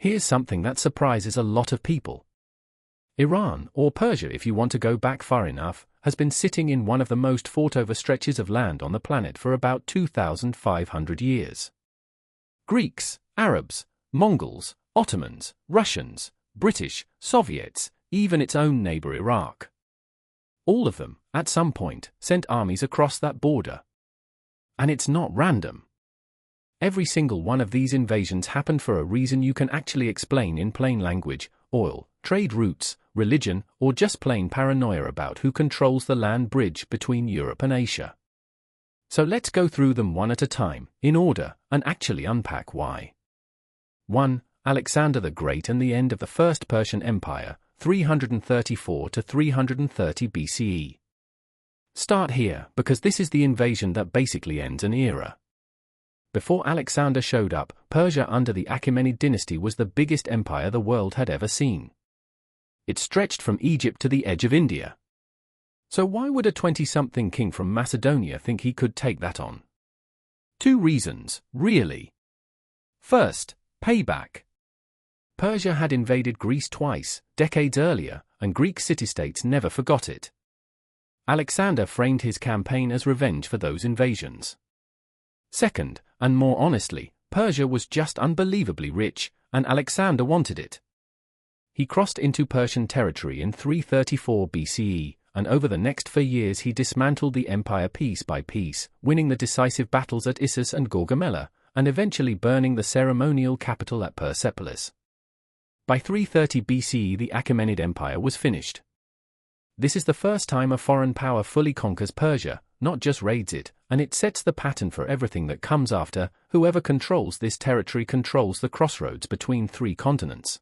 Here's something that surprises a lot of people. Iran, or Persia if you want to go back far enough, has been sitting in one of the most fought-over stretches of land on the planet for about 2,500 years. Greeks, Arabs, Mongols, Ottomans, Russians, British, Soviets, even its own neighbor Iraq. All of them, at some point, sent armies across that border. And it's not random. Every single one of these invasions happened for a reason you can actually explain in plain language: oil, trade routes, religion, or just plain paranoia about who controls the land bridge between Europe and Asia. So let's go through them one at a time, in order, and actually unpack why. 1. Alexander the Great and the end of the First Persian Empire, 334 to 330 BCE. Start here, because this is the invasion that basically ends an era. Before Alexander showed up, Persia under the Achaemenid dynasty was the biggest empire the world had ever seen. It stretched from Egypt to the edge of India. So why would a 20-something king from Macedonia think he could take that on? 2 reasons, really. First, payback. Persia had invaded Greece twice, decades earlier, and Greek city-states never forgot it. Alexander framed his campaign as revenge for those invasions. Second, and more honestly, Persia was just unbelievably rich, and Alexander wanted it. He crossed into Persian territory in 334 BCE, and over the next 4 years he dismantled the empire piece by piece, winning the decisive battles at Issus and Gaugamela, and eventually burning the ceremonial capital at Persepolis. By 330 BCE the Achaemenid Empire was finished. This is the first time a foreign power fully conquers Persia, not just raids it, and it sets the pattern for everything that comes after. Whoever controls this territory controls the crossroads between 3 continents.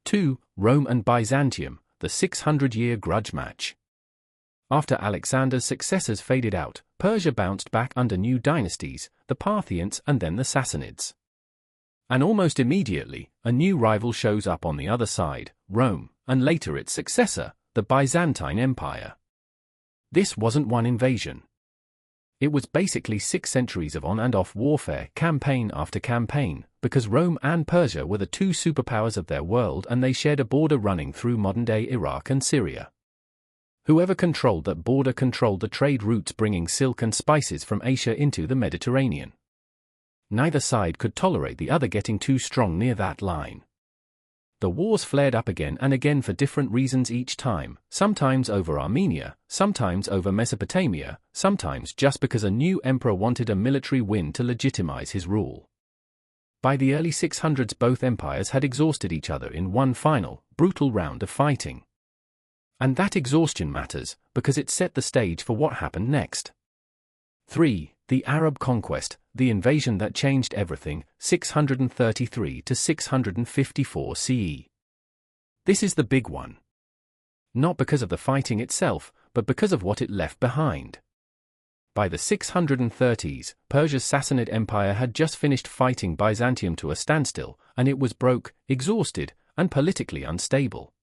2. Rome and Byzantium, the 600-year grudge match. After Alexander's successors faded out, Persia bounced back under new dynasties, the Parthians and then the Sassanids. And almost immediately, a new rival shows up on the other side, Rome, and later its successor, the Byzantine Empire. This wasn't one invasion. It was basically 6 centuries of on and off warfare, campaign after campaign, because Rome and Persia were the 2 superpowers of their world and they shared a border running through modern-day Iraq and Syria. Whoever controlled that border controlled the trade routes bringing silk and spices from Asia into the Mediterranean. Neither side could tolerate the other getting too strong near that line. The wars flared up again and again for different reasons each time, sometimes over Armenia, sometimes over Mesopotamia, sometimes just because a new emperor wanted a military win to legitimize his rule. By the early 600s both empires had exhausted each other in one final, brutal round of fighting. And that exhaustion matters, because it set the stage for what happened next. 3. The Arab conquest, the invasion that changed everything, 633 to 654 CE. This is the big one. Not because of the fighting itself, but because of what it left behind. By the 630s, Persia's Sassanid Empire had just finished fighting Byzantium to a standstill, and it was broke, exhausted, and politically unstable.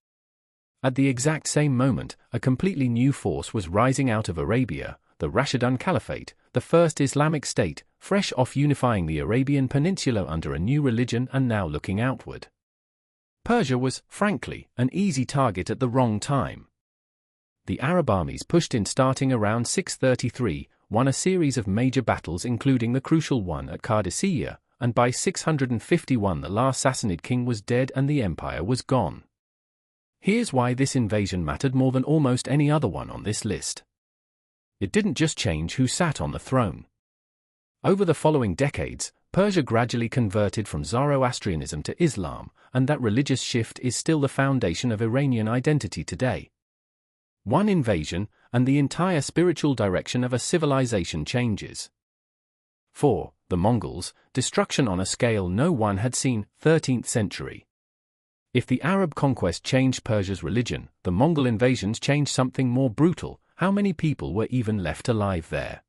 At the exact same moment, a completely new force was rising out of Arabia, the Rashidun Caliphate, the first Islamic state, fresh off unifying the Arabian Peninsula under a new religion and now looking outward. Persia was, frankly, an easy target at the wrong time. The Arab armies pushed in starting around 633, won a series of major battles including the crucial one at Qadisiyah, and by 651 the last Sassanid king was dead and the empire was gone. Here's why this invasion mattered more than almost any other one on this list. It didn't just change who sat on the throne. Over the following decades, Persia gradually converted from Zoroastrianism to Islam, and that religious shift is still the foundation of Iranian identity today. One invasion, and the entire spiritual direction of a civilization changes. 4. The Mongols, destruction on a scale no one had seen, 13th century. If the Arab conquest changed Persia's religion, the Mongol invasions changed something more brutal. How many people were even left alive there?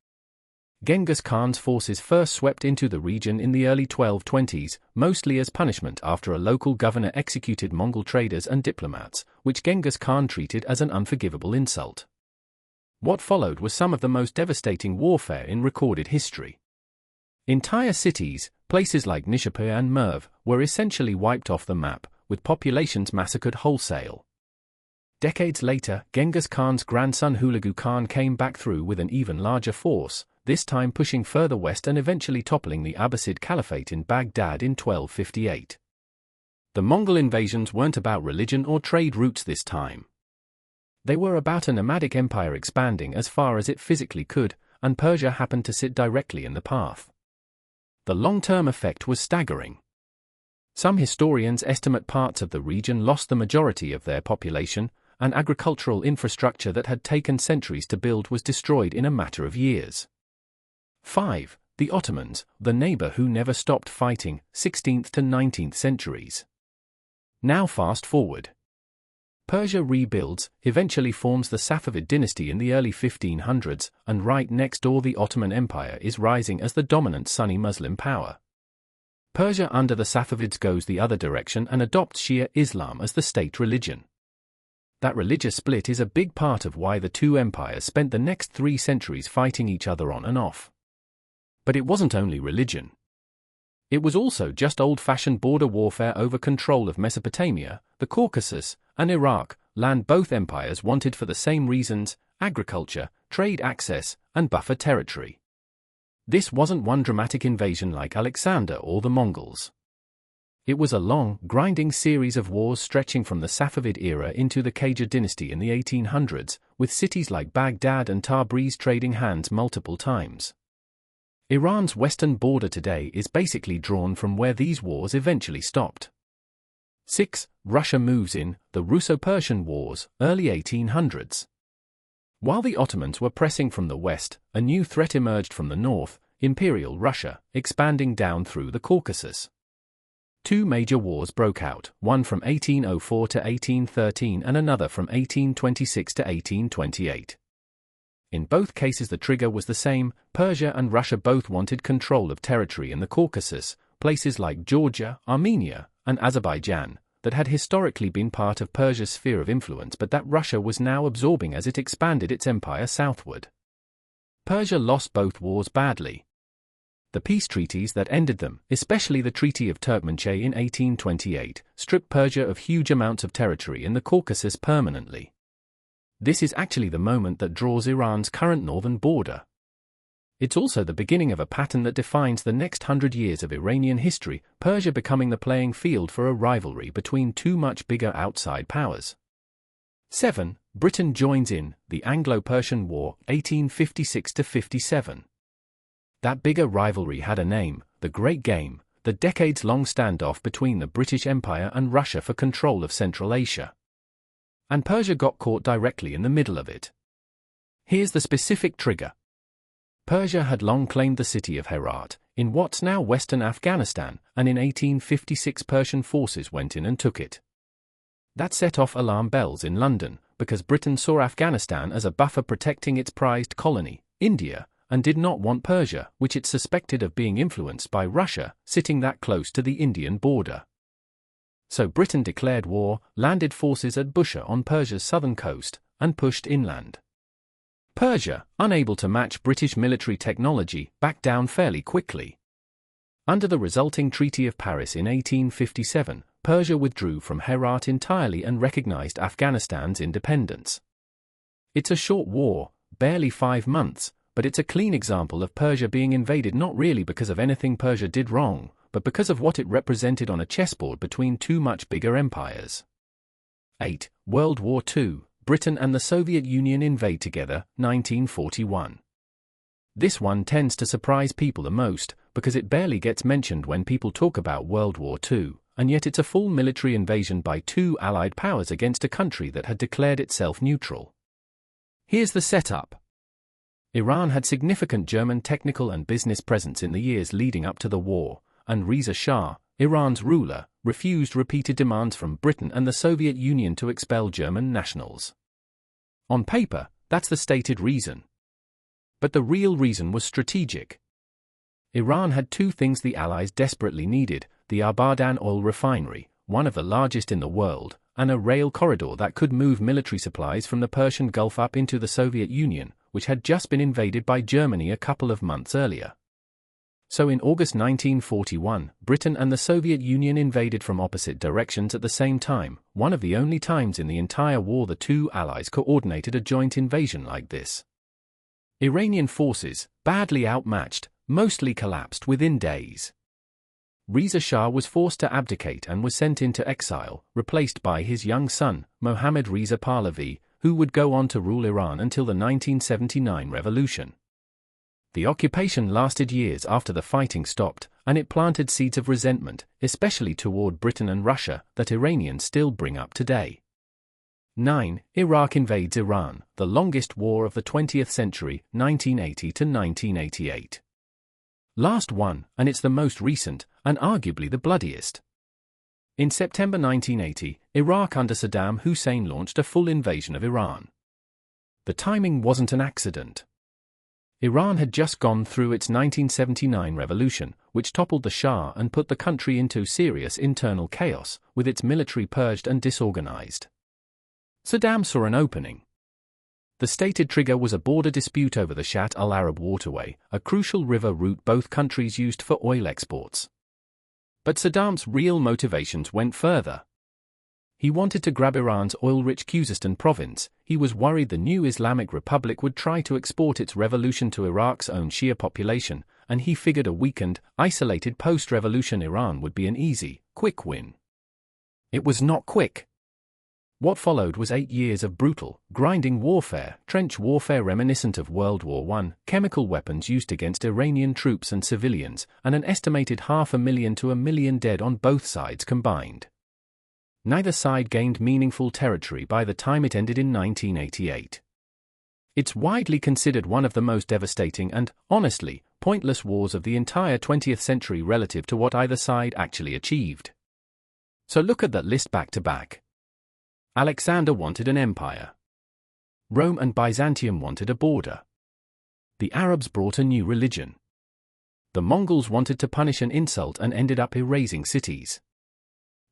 Genghis Khan's forces first swept into the region in the early 1220s, mostly as punishment after a local governor executed Mongol traders and diplomats, which Genghis Khan treated as an unforgivable insult. What followed was some of the most devastating warfare in recorded history. Entire cities, places like Nishapur and Merv were essentially wiped off the map, with populations massacred wholesale. Decades later, Genghis Khan's grandson Hulagu Khan came back through with an even larger force, this time pushing further west and eventually toppling the Abbasid Caliphate in Baghdad in 1258. The Mongol invasions weren't about religion or trade routes this time. They were about a nomadic empire expanding as far as it physically could, and Persia happened to sit directly in the path. The long-term effect was staggering. Some historians estimate parts of the region lost the majority of their population, and agricultural infrastructure that had taken centuries to build was destroyed in a matter of years. 5. The Ottomans, the neighbor who never stopped fighting, 16th to 19th centuries. Now fast forward. Persia rebuilds, eventually forms the Safavid dynasty in the early 1500s, and right next door the Ottoman Empire is rising as the dominant Sunni Muslim power. Persia under the Safavids goes the other direction and adopts Shia Islam as the state religion. That religious split is a big part of why the two empires spent the next 3 centuries fighting each other on and off. But it wasn't only religion. It was also just old-fashioned border warfare over control of Mesopotamia, the Caucasus, and Iraq, land both empires wanted for the same reasons: agriculture, trade access, and buffer territory. This wasn't one dramatic invasion like Alexander or the Mongols. It was a long, grinding series of wars stretching from the Safavid era into the Qajar dynasty in the 1800s, with cities like Baghdad and Tabriz trading hands multiple times. Iran's western border today is basically drawn from where these wars eventually stopped. 6. Russia moves in, the Russo-Persian Wars, early 1800s. While the Ottomans were pressing from the west, a new threat emerged from the north, Imperial Russia, expanding down through the Caucasus. 2 major wars broke out, one from 1804 to 1813 and another from 1826 to 1828. In both cases the trigger was the same: Persia and Russia both wanted control of territory in the Caucasus, places like Georgia, Armenia, and Azerbaijan, that had historically been part of Persia's sphere of influence but that Russia was now absorbing as it expanded its empire southward. Persia lost both wars badly. The peace treaties that ended them, especially the Treaty of Turkmenchay in 1828, stripped Persia of huge amounts of territory in the Caucasus permanently. This is actually the moment that draws Iran's current northern border. It's also the beginning of a pattern that defines the next 100 years of Iranian history, Persia becoming the playing field for a rivalry between 2 much bigger outside powers. 7. Britain joins in, the Anglo-Persian War, 1856–57. That bigger rivalry had a name: the Great Game, the decades-long standoff between the British Empire and Russia for control of Central Asia. And Persia got caught directly in the middle of it. Here's the specific trigger. Persia had long claimed the city of Herat, in what's now western Afghanistan, and in 1856 Persian forces went in and took it. That set off alarm bells in London, because Britain saw Afghanistan as a buffer protecting its prized colony, India, and did not want Persia, which it suspected of being influenced by Russia, sitting that close to the Indian border. So Britain declared war, landed forces at Bushehr on Persia's southern coast, and pushed inland. Persia, unable to match British military technology, backed down fairly quickly. Under the resulting Treaty of Paris in 1857, Persia withdrew from Herat entirely and recognized Afghanistan's independence. It's a short war, barely 5 months, but it's a clean example of Persia being invaded not really because of anything Persia did wrong, but because of what it represented on a chessboard between 2 much bigger empires. 8. World War II, Britain and the Soviet Union invade together, 1941. This one tends to surprise people the most, because it barely gets mentioned when people talk about World War II, and yet it's a full military invasion by 2 allied powers against a country that had declared itself neutral. Here's the setup. Iran had significant German technical and business presence in the years leading up to the war, and Reza Shah, Iran's ruler, refused repeated demands from Britain and the Soviet Union to expel German nationals. On paper, that's the stated reason. But the real reason was strategic. Iran had 2 things the Allies desperately needed: the Abadan oil refinery, one of the largest in the world, and a rail corridor that could move military supplies from the Persian Gulf up into the Soviet Union, which had just been invaded by Germany a couple of months earlier. So in August 1941, Britain and the Soviet Union invaded from opposite directions at the same time, one of the only times in the entire war the two allies coordinated a joint invasion like this. Iranian forces, badly outmatched, mostly collapsed within days. Reza Shah was forced to abdicate and was sent into exile, replaced by his young son, Mohammad Reza Pahlavi, who would go on to rule Iran until the 1979 revolution. The occupation lasted years after the fighting stopped, and it planted seeds of resentment, especially toward Britain and Russia, that Iranians still bring up today. 9. Iraq invades Iran, the longest war of the 20th century, 1980 to 1988. Last one, and it's the most recent, and arguably the bloodiest. In September 1980, Iraq under Saddam Hussein launched a full invasion of Iran. The timing wasn't an accident. Iran had just gone through its 1979 revolution, which toppled the Shah and put the country into serious internal chaos, with its military purged and disorganized. Saddam saw an opening. The stated trigger was a border dispute over the Shatt al-Arab waterway, a crucial river route both countries used for oil exports. But Saddam's real motivations went further. He wanted to grab Iran's oil-rich Khuzestan province. He was worried the new Islamic Republic would try to export its revolution to Iraq's own Shia population, and he figured a weakened, isolated post-revolution Iran would be an easy, quick win. It was not quick. What followed was 8 years of brutal, grinding warfare, trench warfare reminiscent of World War I, chemical weapons used against Iranian troops and civilians, and an estimated 500,000 to 1 million dead on both sides combined. Neither side gained meaningful territory by the time it ended in 1988. It's widely considered one of the most devastating and, honestly, pointless wars of the entire 20th century relative to what either side actually achieved. So look at that list back to back. Alexander wanted an empire. Rome and Byzantium wanted a border. The Arabs brought a new religion. The Mongols wanted to punish an insult and ended up erasing cities.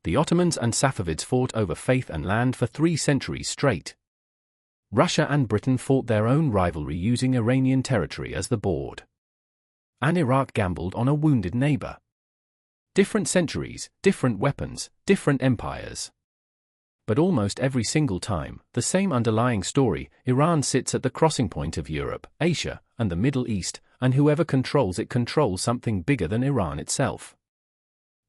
The Ottomans and Safavids fought over faith and land for 3 centuries straight. Russia and Britain fought their own rivalry using Iranian territory as the board. And Iraq gambled on a wounded neighbor. Different centuries, different weapons, different empires. But almost every single time, the same underlying story: Iran sits at the crossing point of Europe, Asia, and the Middle East, and whoever controls it controls something bigger than Iran itself.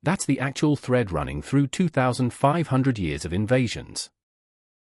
That's the actual thread running through 2,500 years of invasions.